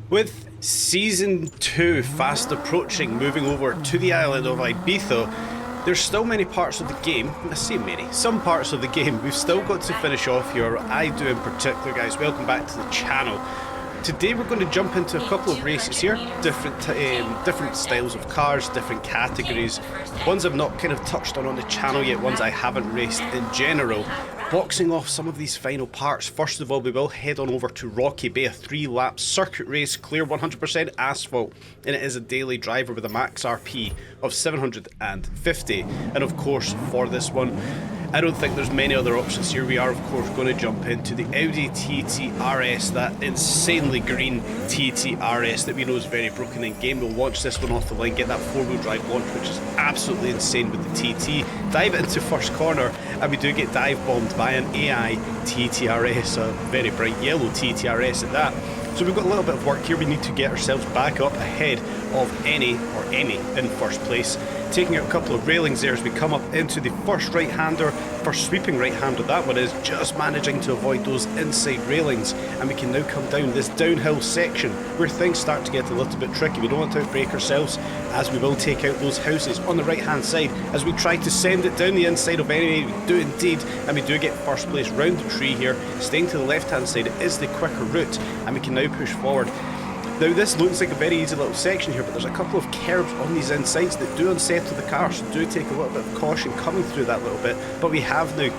With Season 2 fast approaching, moving over to the island of Ibiza, there's still many parts of the game, I say many, some parts of the game we've still got to finish off here. I do in particular, guys. Welcome back to the channel. Today we're going to jump into a couple of races here, different styles of cars, different categories, ones I've not kind of touched on the channel yet, ones I haven't raced in general. Boxing off some of these final parts, first of all we will head on over to Rocky Bay, a 3-lap circuit race, clear 100% asphalt, and it is a daily driver with a max RP of 750. And of course for this one, I don't think there's many other options here. We are of course going to jump into the Audi TT RS, that insanely green TT RS that we know is very broken in game. We'll launch this one off the line, get that 4-wheel drive launch, which is absolutely insane with the TT. Dive it into first corner, and we do get dive bombed by an AI TTRS, a very bright yellow TTRS at that. So we've got a little bit of work here. We need to get ourselves back up ahead of any in first place. Taking out a couple of railings there as we come up into the first right-hander, first sweeping right-hander that one is, just managing to avoid those inside railings, and we can now come down this downhill section where things start to get a little bit tricky. We don't want to outbrake ourselves, as we will take out those houses on the right-hand side as we try to send it down the inside of any. We do indeed, and we do get first place round the tree here. Staying to the left-hand side is the quicker route, and we can now push forward. Now this looks like a very easy little section here, but there's a couple of curbs on these insides that do unsettle the car, so do take a little bit of caution coming through that little bit. But we have now,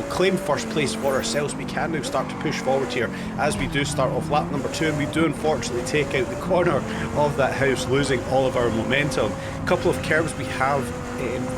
claimed first place for ourselves. We can now start to push forward here as we do start off lap number 2, and we do unfortunately take out the corner of that house, losing all of our momentum. A couple of curbs we have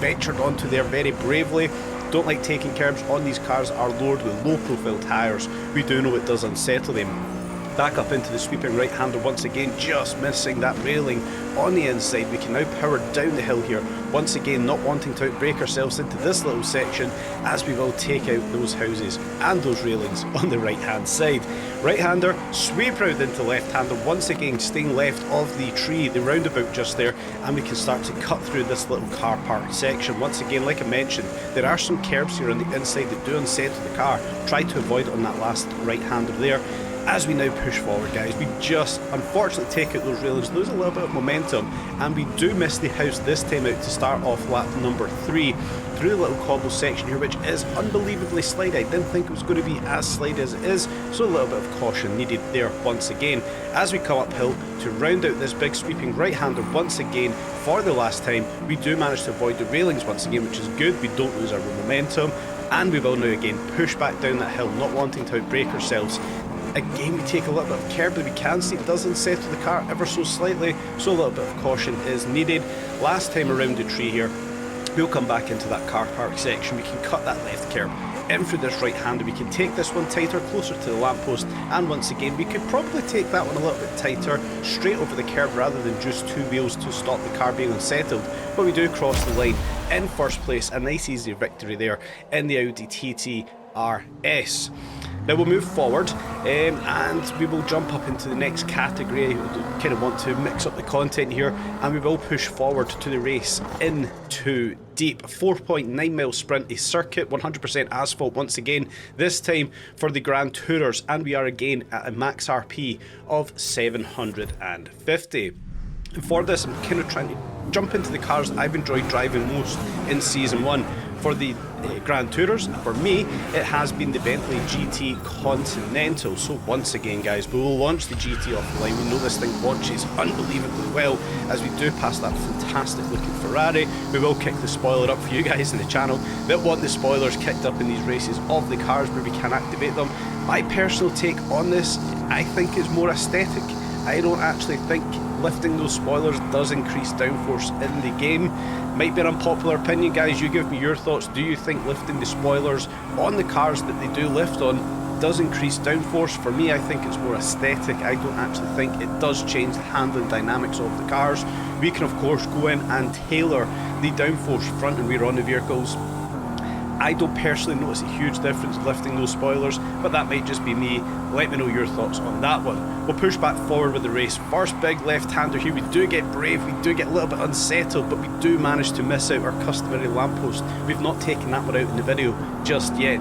ventured onto there very bravely. Don't like taking curbs on these cars are lowered with low profile tyres. We do know it does unsettle them. Back up into the sweeping right-hander once again, just missing that railing on the inside. We can now power down the hill here, once again not wanting to outbrake ourselves into this little section, as we will take out those houses and those railings on the right-hand side. Right-hander, sweep round into left-hander, once again staying left of the tree, the roundabout just there, and we can start to cut through this little car park section. Once again, like I mentioned, there are some curbs here on the inside that do unsettle the car. Try to avoid on that last right-hander there. As we now push forward, guys, we just unfortunately take out those railings, lose a little bit of momentum, and we do miss the house this time out to start off lap number 3 through the little cobble section here, which is unbelievably slide. I didn't think it was going to be as slide as it is, so a little bit of caution needed there once again. As we come uphill to round out this big sweeping right-hander once again for the last time, we do manage to avoid the railings once again, which is good. We don't lose our momentum, and we will now again push back down that hill, not wanting to outbrake ourselves. Again, we take a little bit of curb, but we can see it does unsettle the car ever so slightly, so a little bit of caution is needed. Last time around the tree here, we'll come back into that car park section. We can cut that left curb in through this right-hander. We can take this one tighter, closer to the lamppost, and once again, we could probably take that one a little bit tighter, straight over the curb rather than just 2 wheels to stop the car being unsettled. But we do cross the line in first place, a nice easy victory there in the Audi TT RS. Now we'll move forward and we will jump up into the next category. I kind of want to mix up the content here, and we will push forward to the race into deep. 4.9 mile sprint, a circuit, 100% asphalt once again, this time for the Grand Tourers, and we are again at a max RP of 750. And for this, I'm kind of trying to jump into the cars I've enjoyed driving most in Season 1. For the Grand Tourers, for me, it has been the Bentley GT Continental. So once again, guys, we will launch the GT off the line. We know this thing launches unbelievably well as we do pass that fantastic looking Ferrari. We will kick the spoiler up for you guys in the channel that want the spoilers kicked up in these races of the cars where we can activate them. My personal take on this, I think it's more aesthetic. I don't actually think lifting those spoilers does increase downforce in the game. Might be an unpopular opinion, guys. You give me your thoughts. Do you think lifting the spoilers on the cars that they do lift on does increase downforce? For me, I think it's more aesthetic. I don't actually think it does change the handling dynamics of the cars. We can of course go in and tailor the downforce front and rear on the vehicles. I don't personally notice a huge difference lifting those spoilers, but that might just be me. Let me know your thoughts on that one. We'll push back forward with the race. First big left-hander here. We do get brave, we do get a little bit unsettled, but we do manage to miss out our customary lamppost. We've not taken that one out in the video just yet.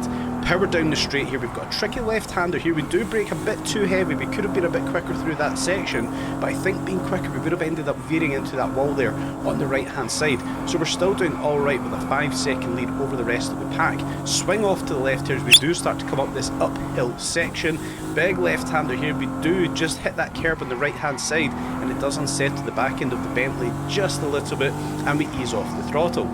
power down the straight here. We've got a tricky left-hander here. We do brake a bit too heavy. We could have been a bit quicker through that section, but I think being quicker we would have ended up veering into that wall there on the right-hand side. So we're still doing alright with a 5-second lead over the rest of the pack. Swing off to the left here as we do start to come up this uphill section. Big left-hander here. We do just hit that curb on the right-hand side, and it does unsettle the back end of the Bentley just a little bit, and we ease off the throttle.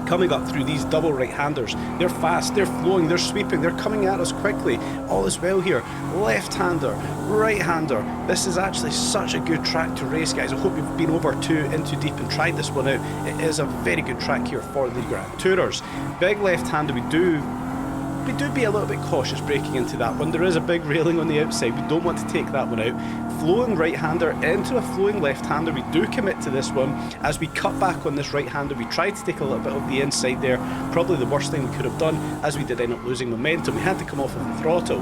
Coming up through these double right-handers, they're fast, they're flowing, they're sweeping, they're coming at us quickly. All is well here. Left-hander, right-hander. This is actually such a good track to race, guys. I hope you've been over to Into Deep and tried this one out. It is a very good track here for the Grand Tourers. Big left-hander, we do be a little bit cautious braking into that one. There is a big railing on the outside. We don't want to take that one out. Flowing right-hander into a flowing left-hander. We do commit to this one. As we cut back on this right-hander, we tried to take a little bit of the inside there. Probably the worst thing we could have done, as we did end up losing momentum. We had to come off of the throttle.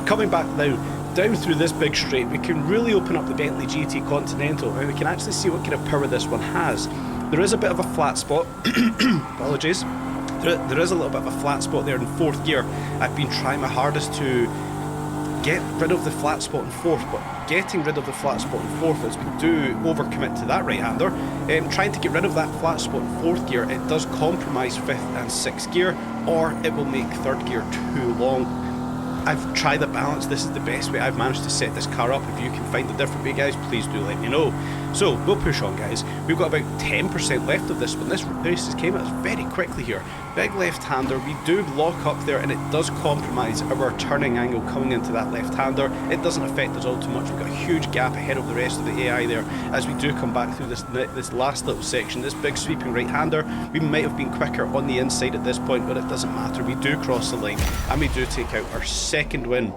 Coming back now, down through this big straight, we can really open up the Bentley GT Continental, and we can actually see what kind of power this one has. There is a bit of a flat spot. Apologies. There is a little bit of a flat spot there in 4th gear. I've been trying my hardest to get rid of the flat spot in 4th, but getting rid of the flat spot in 4th as we do overcommit to that right-hander. Trying to get rid of that flat spot in 4th gear, it does compromise 5th and 6th gear, or it will make 3rd gear too long. I've tried the balance. This is the best way I've managed to set this car up. If you can find a different way, guys, please do let me know. So we'll push on, guys. We've got about 10% left of this one. This race came at us very quickly here. Big left-hander. We do lock up there, and it does compromise our turning angle coming into that left-hander. It doesn't affect us all too much. We've got a huge gap ahead of the rest of the AI there as we do come back through this last little section. This big sweeping right-hander. We might have been quicker on the inside at this point, but it doesn't matter. We do cross the line, and we do take out our second win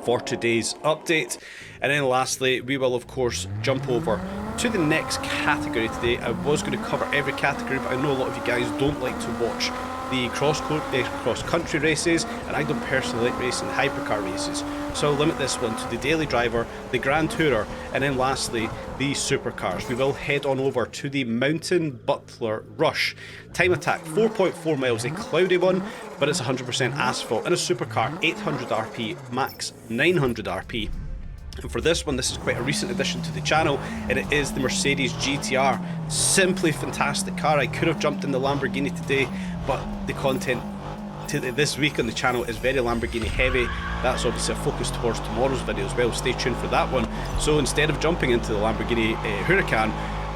for today's update. And then lastly, we will of course jump over to the next category today. I was going to cover every category, but I know a lot of you guys don't like to watch the cross-country races, and I don't personally like racing hypercar races. So I'll limit this one to the Daily Driver, the Grand Tourer, and then lastly, the supercars. We will head on over to the Mountain Butler Rush. Time attack, 4.4 miles, a cloudy one, but it's 100% asphalt, and a supercar, 800 RP, max 900 RP. And for this one, this is quite a recent addition to the channel, and it is the Mercedes GTR. Simply fantastic car. I could have jumped in the Lamborghini today, but the content this week on the channel is very Lamborghini heavy. That's obviously a focus towards tomorrow's video as well. Stay tuned for that one. So instead of jumping into the Lamborghini Huracan,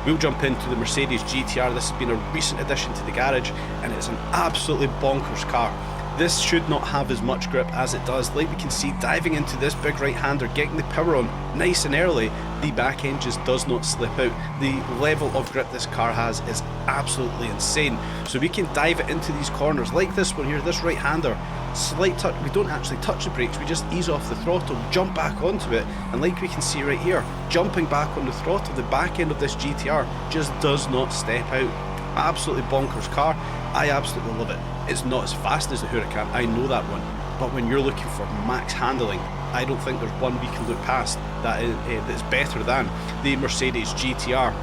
we'll jump into the Mercedes GTR. This has been a recent addition to the garage, and it's an absolutely bonkers car. This should not have as much grip as it does. Like we can see, diving into this big right-hander, getting the power on nice and early, the back end just does not slip out. The level of grip this car has is absolutely insane. So we can dive it into these corners, like this one here, this right-hander. Slight touch, we don't actually touch the brakes, we just ease off the throttle, jump back onto it, and like we can see right here, jumping back on the throttle, the back end of this GTR just does not step out. Absolutely bonkers car. I absolutely love it. It's not as fast as the Huracan, I know that one, but when you're looking for max handling, I don't think there's one we can look past that is better than the Mercedes GTR.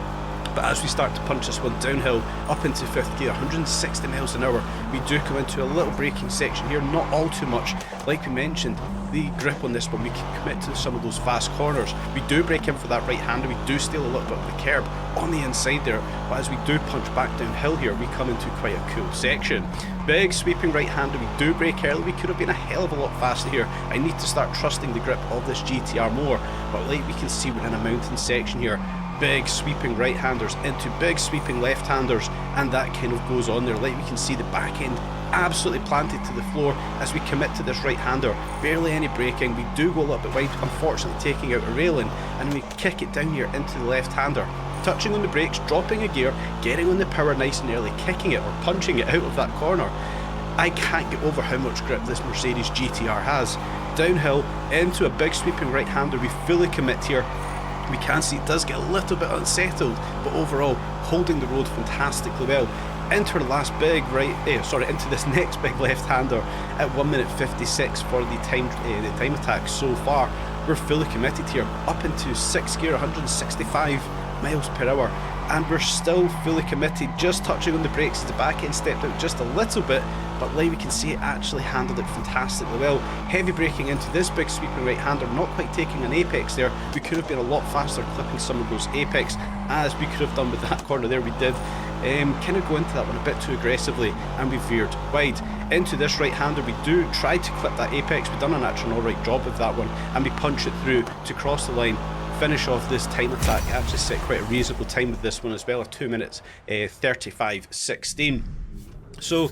But as we start to punch this one downhill up into 5th gear, 160 miles an hour, we do come into a little braking section here, not all too much. Like we mentioned, the grip on this one, we can commit to some of those fast corners. We do brake in for that right-hander, we do steal a little bit of the curb on the inside there, but as we do punch back downhill here, we come into quite a cool section. Big sweeping right-hander, we do brake early, we could have been a hell of a lot faster here. I need to start trusting the grip of this GTR more, but like we can see, we're in a mountain section here. Big sweeping right-handers into big sweeping left-handers, and that kind of goes on there. Like we can see, the back end absolutely planted to the floor as we commit to this right-hander. Barely any braking, we do go a little bit wide, unfortunately taking out a railing, and we kick it down here into the left-hander. Touching on the brakes, dropping a gear, getting on the power nice and early, kicking it or punching it out of that corner. I can't get over how much grip this Mercedes GTR has. Downhill into a big sweeping right-hander, we fully commit here. We can see it does get a little bit unsettled, but overall holding the road fantastically well. Into the last big into this next big left-hander at 1 minute 56 for the time attack so far. We're fully committed here, up into 6th gear, 165 miles per hour. and we're still fully committed, just touching on the brakes as the back end stepped out just a little bit, but like we can see, it actually handled it fantastically well. Heavy braking into this big sweeping right hander, not quite taking an apex there. We could have been a lot faster clipping some of those apex, as we could have done with that corner there. We did kind of go into that one a bit too aggressively, and we veered wide. Into this right hander, we do try to clip that apex. We've done an actual alright job of that one, and we punch it through to cross the line, finish off this time attack. Actually set quite a reasonable time with this one as well, of 2 minutes 35.16. So,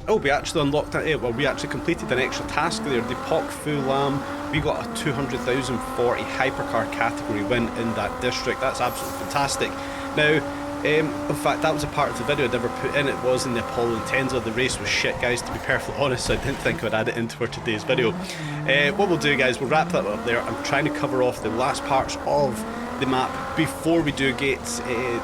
we actually unlocked that, well, we actually completed an extra task there, the POC Fulam. We got a 200,040 hypercar category win in that district. That's absolutely fantastic. Now, in fact, that was a part of the video I never put in. It was in the Apollo Intenza. The race was shit, guys, to be perfectly honest, so I didn't think I would add it into today's video. What we'll do, guys, we'll wrap that up there. I'm trying to cover off the last parts of the map before we do get,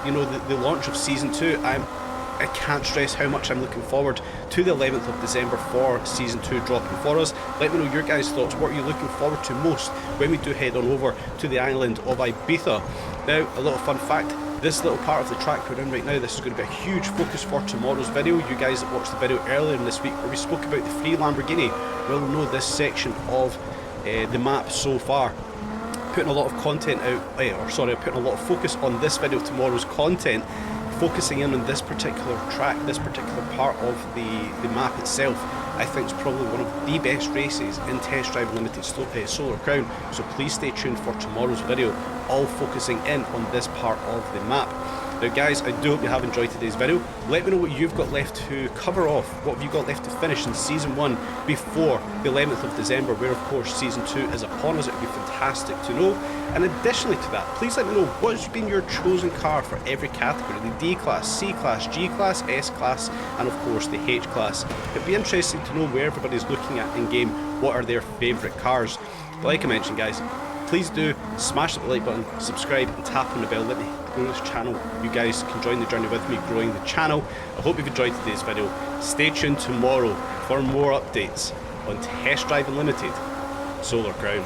you know, the launch of Season 2. I can't stress how much I'm looking forward to the 11th of December for Season 2 dropping for us. Let me know your guys' thoughts. What are you looking forward to most when we do head on over to the island of Ibiza? Now, a little fun fact, this little part of the track we're in right now, this is going to be a huge focus for tomorrow's video. You guys that watched the video earlier in this week where we spoke about the free Lamborghini will know this section of the map so far. Putting a lot of content out, putting a lot of focus on this video, tomorrow's content, focusing in on this particular track, this particular part of the map itself. I think it's probably one of the best races in Test Drive Limited Solar Crown, so please stay tuned for tomorrow's video, all focusing in on this part of the map. Now guys, I do hope you have enjoyed today's video. Let me know what you've got left to cover off, what have you got left to finish in Season 1 before the 11th of December, where of course Season 2 is upon us. It would be fantastic to know. And additionally to that, please let me know what's been your chosen car for every category, the D class, C class, G class, S class, and of course the H class. It'd be interesting to know where everybody's looking at in game, what are their favourite cars. But like I mentioned, guys, please do smash the like button, subscribe and tap on the bell. Let me grow this channel. You guys can join the journey with me growing the channel. I hope you've enjoyed today's video. Stay tuned tomorrow for more updates on Test Drive Unlimited Solar Crown.